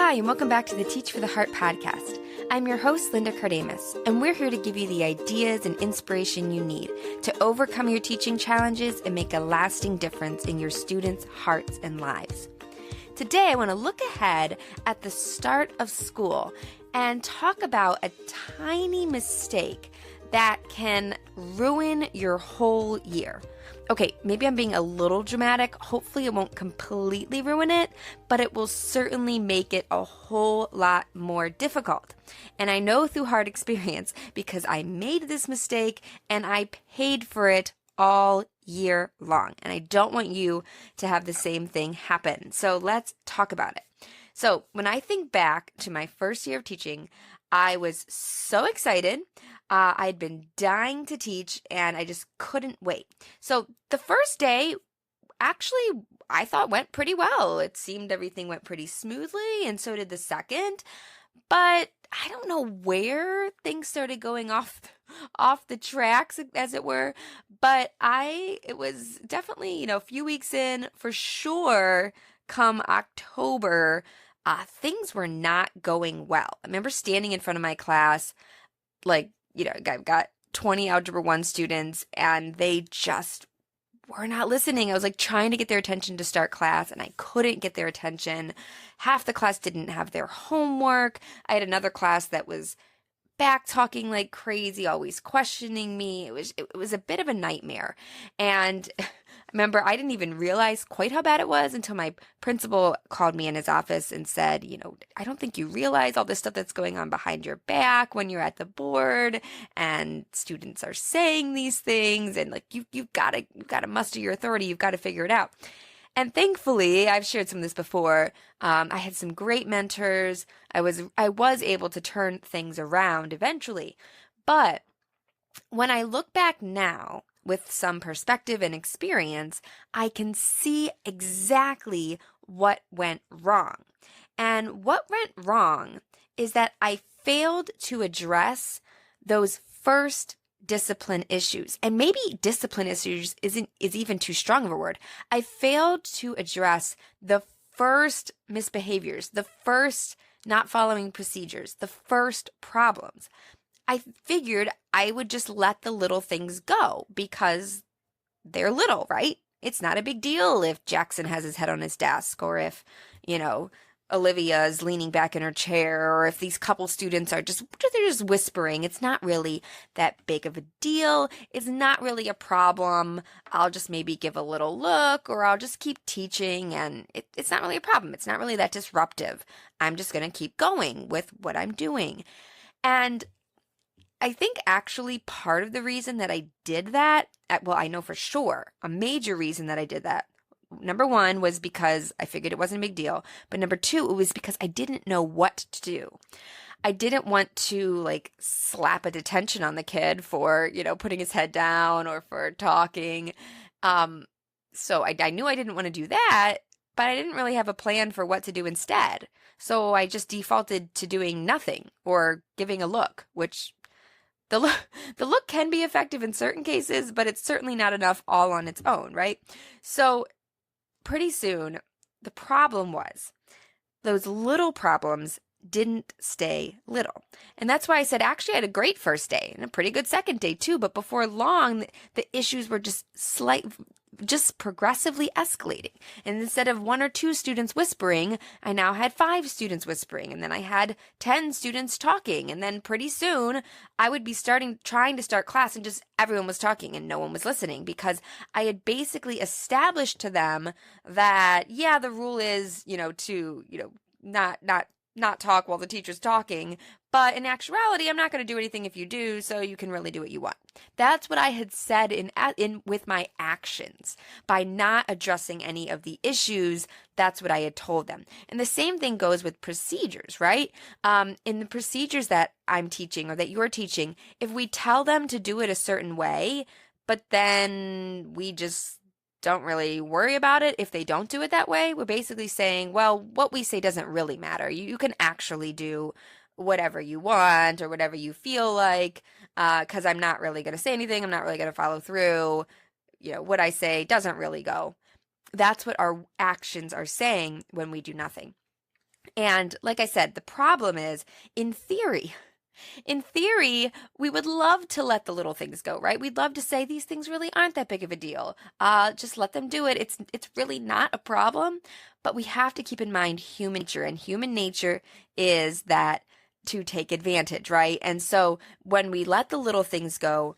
Hi, and welcome back to the Teach for the Heart podcast. I'm your host, Linda Cardamus, and we're here to give you the ideas and inspiration you need to overcome your teaching challenges and make a lasting difference in your students' hearts and lives. Today, I want to look ahead at the start of school and talk about a tiny mistake that can ruin your whole year. Okay, maybe I'm being a little dramatic. Hopefully it won't completely ruin it, but it will certainly make it a whole lot more difficult. And I know through hard experience because I made this mistake and I paid for it all year long. And I don't want you to have the same thing happen. So let's talk about it. So when I think back to my first year of teaching, I was so excited. I'd been dying to teach and I just couldn't wait. So the first day, actually, I thought went pretty well. It seemed everything went pretty smoothly, and so did the second. But I don't know where things started going off the tracks, as it were. But it was definitely, a few weeks in for sure. Come October, things were not going well. I remember standing in front of my class, I've got 20 Algebra 1 students, and they just were not listening. I was trying to get their attention to start class, and I couldn't get their attention. Half the class didn't have their homework. I had another class that was back talking like crazy, always questioning me. It was a bit of a nightmare. And remember, I didn't even realize quite how bad it was until my principal called me in his office and said, I don't think you realize all this stuff that's going on behind your back when you're at the board and students are saying these things, and you've got to muster your authority. You've got to figure it out. And thankfully, I've shared some of this before. I had some great mentors. I was able to turn things around eventually. But when I look back now with some perspective and experience, I can see exactly what went wrong. And what went wrong is that I failed to address those first discipline issues. And maybe discipline issues is even too strong of a word. I failed to address the first misbehaviors, the first not following procedures, the first problems. I figured I would just let the little things go because they're little, right? It's not a big deal if Jackson has his head on his desk, or if, Olivia is leaning back in her chair, or if these couple students they're just whispering. It's not really that big of a deal. It's not really a problem. I'll just maybe give a little look, or I'll just keep teaching, and it's not really a problem. It's not really that disruptive. I'm just going to keep going with what I'm doing. And I think actually part of the reason that I did that, I know for sure, a major reason that I did that, number one was because I figured it wasn't a big deal. But number two, it was because I didn't know what to do. I didn't want to slap a detention on the kid for, putting his head down or for talking. So I knew I didn't want to do that, but I didn't really have a plan for what to do instead. So I just defaulted to doing nothing or giving a look, which the look can be effective in certain cases, but it's certainly not enough all on its own, right? So pretty soon, the problem was those little problems didn't stay little. And that's why I said actually I had a great first day and a pretty good second day too. But before long, the issues were just progressively escalating. And instead of 1 or 2 students whispering, I now had 5 students whispering. And then I had 10 students talking. And then pretty soon I would be trying to start class, and just everyone was talking and no one was listening, because I had basically established to them that, the rule is, to, not talk while the teacher's talking, but in actuality, I'm not going to do anything if you do, so you can really do what you want. That's what I had said in with my actions. By not addressing any of the issues, that's what I had told them. And the same thing goes with procedures, right? In the procedures that I'm teaching or that you're teaching, if we tell them to do it a certain way, but then we just don't really worry about it if they don't do it that way, we're basically saying, well, what we say doesn't really matter. You can actually do whatever you want or whatever you feel like, because I'm not really going to say anything. I'm not really going to follow through. What I say doesn't really go. That's what our actions are saying when we do nothing. And like I said, the problem is in theory, we would love to let the little things go, right? We'd love to say these things really aren't that big of a deal. Just let them do it. It's really not a problem, but we have to keep in mind human nature, and human nature is that to take advantage, right? And so when we let the little things go,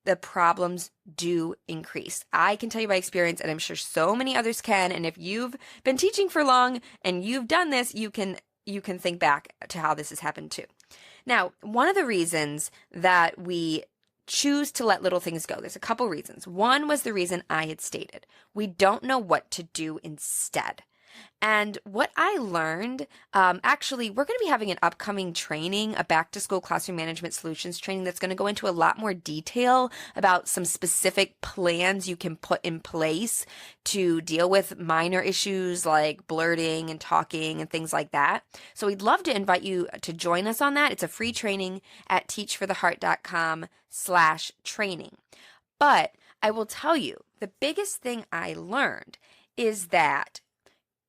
the problems do increase. I can tell you by experience, and I'm sure so many others can. And if you've been teaching for long and you've done this, you can think back to how this has happened too. Now, one of the reasons that we choose to let little things go, there's a couple reasons. One was the reason I had stated. We don't know what to do instead. And what I learned, actually, we're going to be having an upcoming training, a back-to-school classroom management solutions training that's going to go into a lot more detail about some specific plans you can put in place to deal with minor issues like blurting and talking and things like that. So we'd love to invite you to join us on that. It's a free training at teachfortheheart.com/training. But I will tell you, the biggest thing I learned is that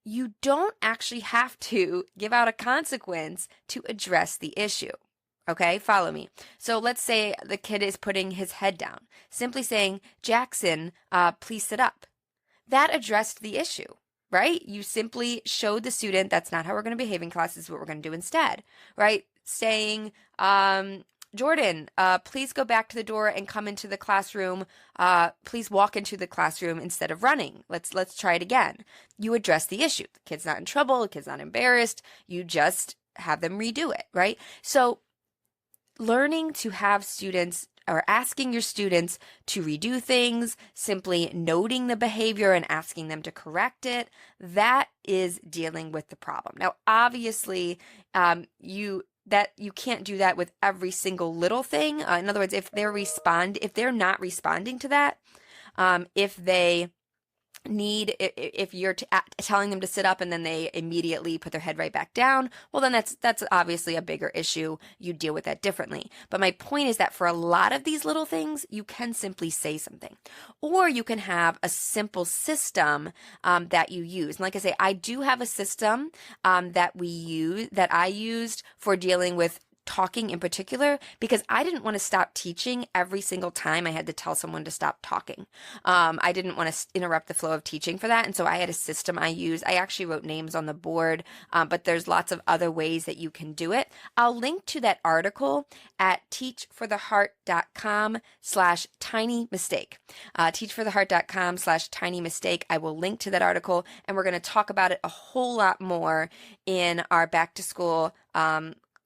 you don't actually have to give out a consequence to address the issue. Okay, follow me. So let's say the kid is putting his head down. Simply saying, Jackson, please sit up. That addressed the issue, right? You simply showed the student that's not how we're going to behave in class. This is what we're going to do instead, right? Saying, Jordan, please go back to the door and come into the classroom. Please walk into the classroom instead of running. Let's try it again. You address the issue. The kid's not in trouble. The kid's not embarrassed. You just have them redo it, right? So learning to have students or asking your students to redo things, simply noting the behavior and asking them to correct it, that is dealing with the problem. Now, obviously, you can't do that with every single little thing. In other words, if they're not responding to that, if you're telling them to sit up and then they immediately put their head right back down, well, then that's obviously a bigger issue. You deal with that differently. But my point is that for a lot of these little things, you can simply say something, or you can have a simple system that you use. And like I say, I do have a system that I used for dealing with talking in particular, because I didn't want to stop teaching every single time I had to tell someone to stop talking. I didn't want to interrupt the flow of teaching for that. And so I had a system I used. I actually wrote names on the board, but there's lots of other ways that you can do it. I'll link to that article at teachfortheheart.com/tinymistake. Teachfortheheart.com/tinymistake. I will link to that article, and we're going to talk about it a whole lot more in our back to school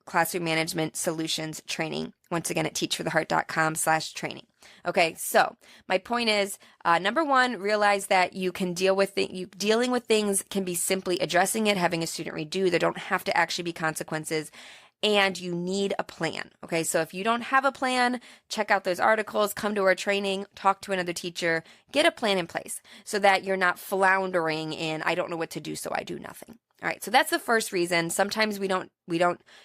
classroom management solutions training, once again at teachfortheheart.com/training. Okay, so my point is, number one, realize that you can dealing with things can be simply addressing it, having a student redo. There don't have to actually be consequences, and you need a plan. Okay, so if you don't have a plan, check out those articles, come to our training, talk to another teacher, get a plan in place so that you're not floundering in, I don't know what to do, so I do nothing. All right, so that's the first reason. Sometimes we don't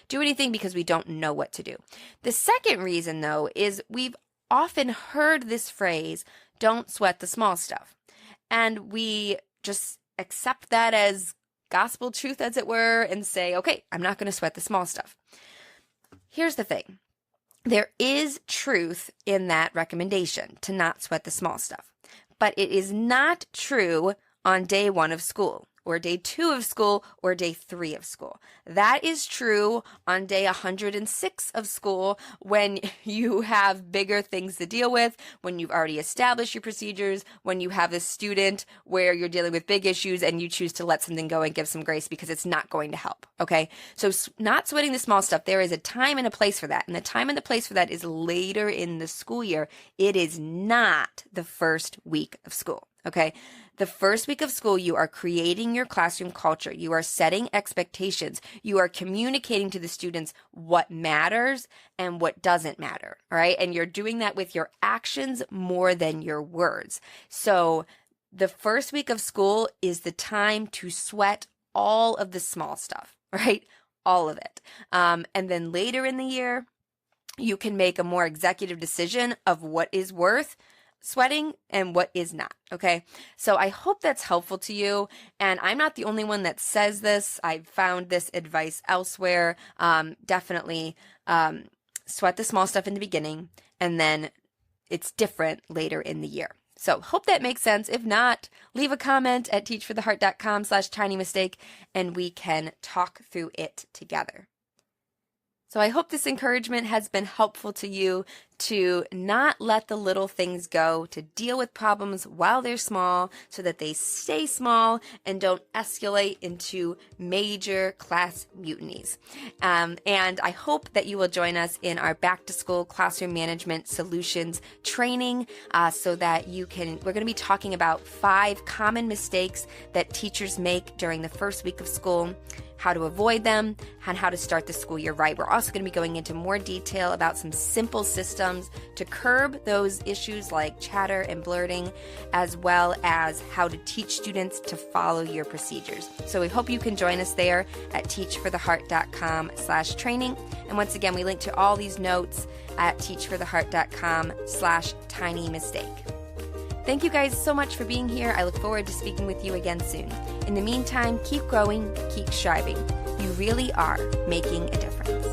do anything because we don't know what to do. The second reason, though, is we've often heard this phrase, don't sweat the small stuff. And we just accept that as gospel truth, as it were, and say, okay, I'm not going to sweat the small stuff. Here's the thing. There is truth in that recommendation to not sweat the small stuff, but it is not true on day 1 of school, or day 2 of school, or day 3 of school. That is true on day 106 of school, when you have bigger things to deal with, when you've already established your procedures, when you have a student where you're dealing with big issues and you choose to let something go and give some grace because it's not going to help, okay? So not sweating the small stuff, there is a time and a place for that, and the time and the place for that is later in the school year. It is not the first week of school, okay? The first week of school, you are creating your classroom culture. You are setting expectations. You are communicating to the students what matters and what doesn't matter, all right? And you're doing that with your actions more than your words. So the first week of school is the time to sweat all of the small stuff, right? All of it. And then later in the year, you can make a more executive decision of what is worth sweating and what is not, okay? So I hope that's helpful to you, and I'm not the only one that says this. I've found this advice elsewhere. Definitely sweat the small stuff in the beginning, and then it's different later in the year. So hope that makes sense. If not, leave a comment at teachfortheheart.com/tinymistake, and we can talk through it together. So I hope this encouragement has been helpful to you to not let the little things go, to deal with problems while they're small so that they stay small and don't escalate into major class mutinies. And I hope that you will join us in our Back to School Classroom Management Solutions training so that we're going to be talking about 5 common mistakes that teachers make during the first week of school, how to avoid them, and how to start the school year right. We're also going to be going into more detail about some simple systems to curb those issues like chatter and blurting, as well as how to teach students to follow your procedures. So we hope you can join us there at teachfortheheart.com/training. And once again, we link to all these notes at teachfortheheart.com/tinymistake. Thank you guys so much for being here. I look forward to speaking with you again soon. In the meantime, keep growing, keep striving. You really are making a difference.